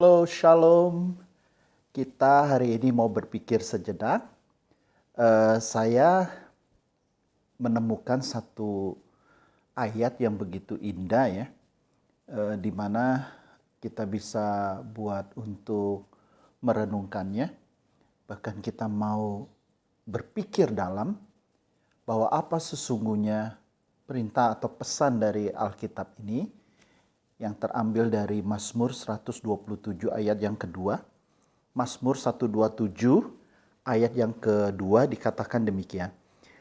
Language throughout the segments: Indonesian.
Halo, shalom. Kita hari ini mau berpikir sejenak. Saya menemukan satu ayat yang begitu indah ya, di mana kita bisa buat untuk merenungkannya. Bahkan kita mau berpikir dalam bahwa apa sesungguhnya perintah atau pesan dari Alkitab ini yang terambil dari Mazmur 127 ayat yang kedua. Mazmur 127 ayat yang kedua dikatakan demikian.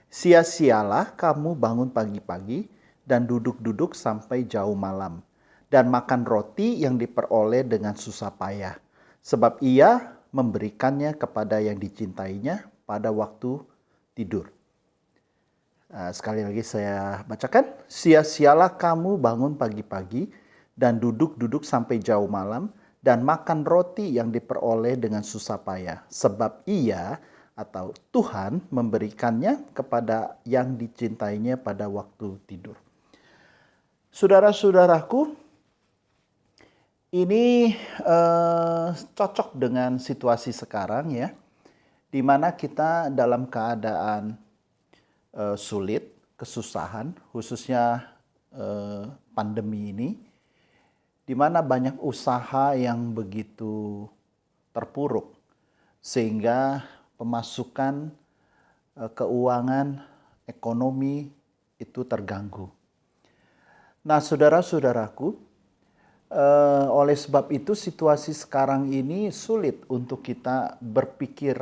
Sia-sialah kamu bangun pagi-pagi dan duduk-duduk sampai jauh malam, dan makan roti yang diperoleh dengan susah payah, sebab ia memberikannya kepada yang dicintainya pada waktu tidur. Sekali lagi saya bacakan. Sia-sialah kamu bangun pagi-pagi dan duduk-duduk sampai jauh malam, dan makan roti yang diperoleh dengan susah payah, sebab ia atau Tuhan memberikannya kepada yang dicintainya pada waktu tidur. Saudara-saudaraku, ini cocok dengan situasi sekarang ya, di mana kita dalam keadaan sulit, kesusahan, khususnya pandemi ini, di mana banyak usaha yang begitu terpuruk, sehingga pemasukan keuangan, ekonomi itu terganggu. Nah, saudara-saudaraku, oleh sebab itu situasi sekarang ini sulit untuk kita berpikir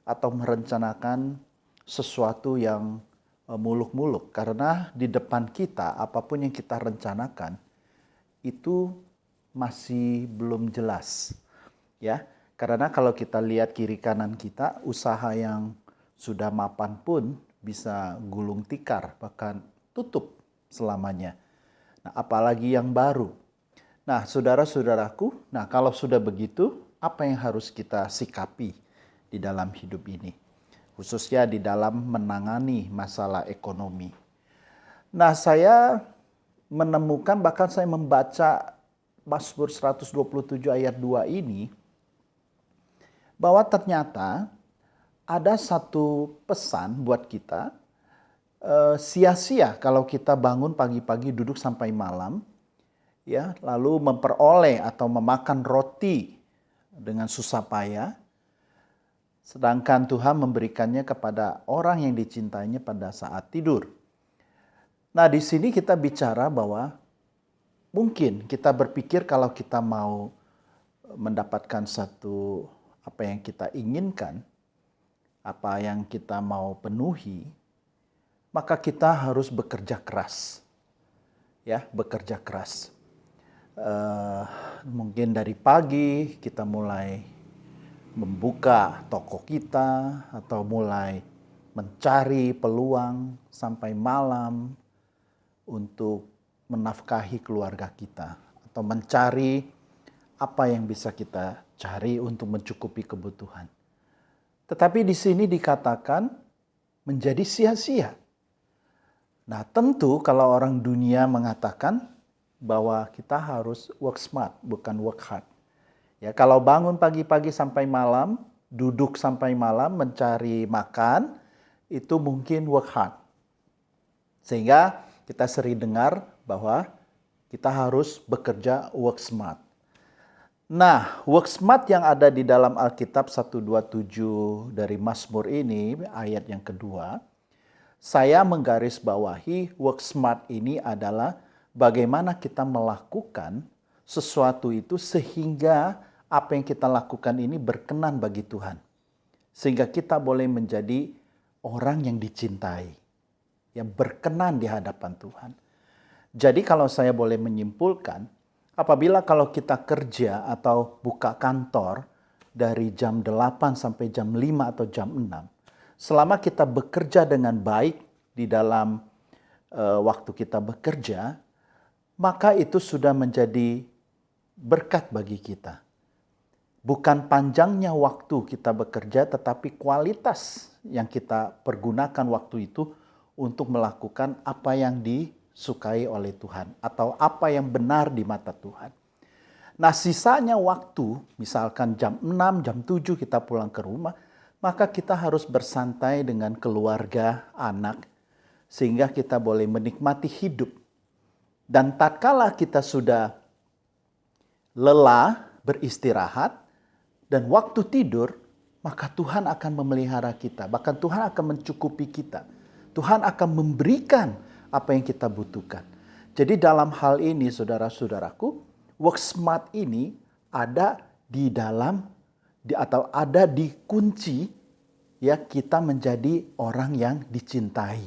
atau merencanakan sesuatu yang muluk-muluk, karena di depan kita apapun yang kita rencanakan itu masih belum jelas ya, karena kalau kita lihat kiri kanan kita, usaha yang sudah mapan pun bisa gulung tikar, bahkan tutup selamanya. Nah, apalagi yang baru. Nah, saudara-saudaraku, kalau sudah begitu, apa yang harus kita sikapi di dalam hidup ini? Khususnya di dalam menangani masalah ekonomi. Nah, saya menemukan, bahkan saya membaca Mazmur 127 ayat 2 ini, bahwa ternyata ada satu pesan buat kita, sia-sia kalau kita bangun pagi-pagi duduk sampai malam, ya, lalu memperoleh atau memakan roti dengan susah payah, sedangkan Tuhan memberikannya kepada orang yang dicintainya pada saat tidur. Nah, di sini kita bicara bahwa mungkin kita berpikir kalau kita mau mendapatkan satu apa yang kita inginkan, apa yang kita mau penuhi, maka kita harus bekerja keras. Ya, bekerja keras. Mungkin dari pagi kita mulai membuka toko kita atau mulai mencari peluang sampai malam untuk menafkahi keluarga kita, atau mencari apa yang bisa kita cari untuk mencukupi kebutuhan. Tetapi di sini dikatakan menjadi sia-sia. Nah, tentu kalau orang dunia mengatakan bahwa kita harus work smart, bukan work hard. Ya, kalau bangun pagi-pagi sampai malam, duduk sampai malam mencari makan, itu mungkin work hard. Sehingga kita sering dengar bahwa kita harus bekerja work smart. Nah, work smart yang ada di dalam Alkitab 127 dari Mazmur ini, ayat yang kedua, saya menggarisbawahi work smart ini adalah bagaimana kita melakukan sesuatu itu sehingga apa yang kita lakukan ini berkenan bagi Tuhan. Sehingga kita boleh menjadi orang yang dicintai, yang berkenan di hadapan Tuhan. Jadi kalau saya boleh menyimpulkan, apabila kalau kita kerja atau buka kantor dari jam 8 sampai jam 5 atau jam 6, selama kita bekerja dengan baik di dalam waktu kita bekerja, maka itu sudah menjadi berkat bagi kita. Bukan panjangnya waktu kita bekerja, tetapi kualitas yang kita pergunakan waktu itu untuk melakukan apa yang disukai oleh Tuhan, atau apa yang benar di mata Tuhan. Nah, sisanya waktu, misalkan jam 6, jam 7 kita pulang ke rumah, maka kita harus bersantai dengan keluarga, anak, sehingga kita boleh menikmati hidup. Dan tatkala kita sudah lelah, beristirahat, dan waktu tidur, maka Tuhan akan memelihara kita. Bahkan Tuhan akan mencukupi kita. Tuhan akan memberikan apa yang kita butuhkan. Jadi dalam hal ini, saudara-saudaraku, work smart ini ada di dalam atau ada di kunci ya kita menjadi orang yang dicintai.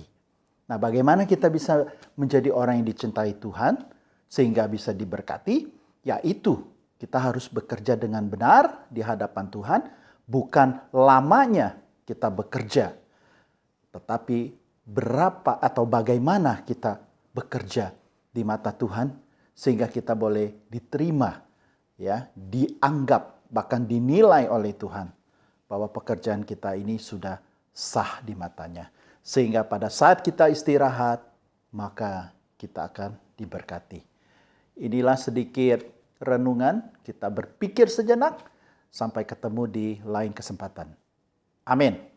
Nah, bagaimana kita bisa menjadi orang yang dicintai Tuhan sehingga bisa diberkati? Yaitu kita harus bekerja dengan benar di hadapan Tuhan, bukan lamanya kita bekerja, tetapi berapa atau bagaimana kita bekerja di mata Tuhan sehingga kita boleh diterima, ya, dianggap bahkan dinilai oleh Tuhan bahwa pekerjaan kita ini sudah sah di matanya. Sehingga pada saat kita istirahat, maka kita akan diberkati. Inilah sedikit renungan, kita berpikir sejenak, sampai ketemu di lain kesempatan. Amin.